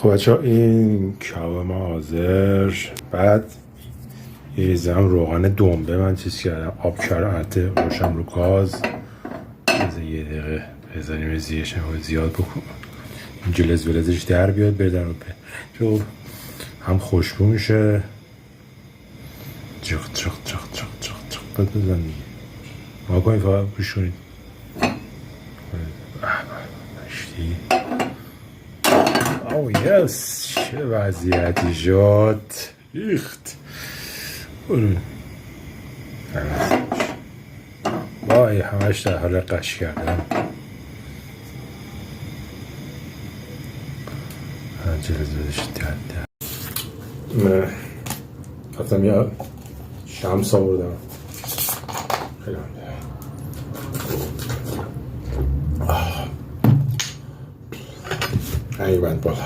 خب بچه ها این کباب ما حاضر. بعد یه زم روغن دنبه من چیز کردم، آب کردم، حتی روشم رو گاز. یه دقیقه بذاریم زیرش زیاد بکن این جلز ولزش در بیاد بدن رو چون هم خوشبو میشه. جخ جخ جخ جخ جخ جخ بد بزن دیگه. ما کنیم فقط گوش کنید. اوه یس، چه وضعیتی شد. ریخت برون وای، همش در حال قش کردن. جلز بدش در رفتم یا شمس آوردم. خیلی همه بند بالا.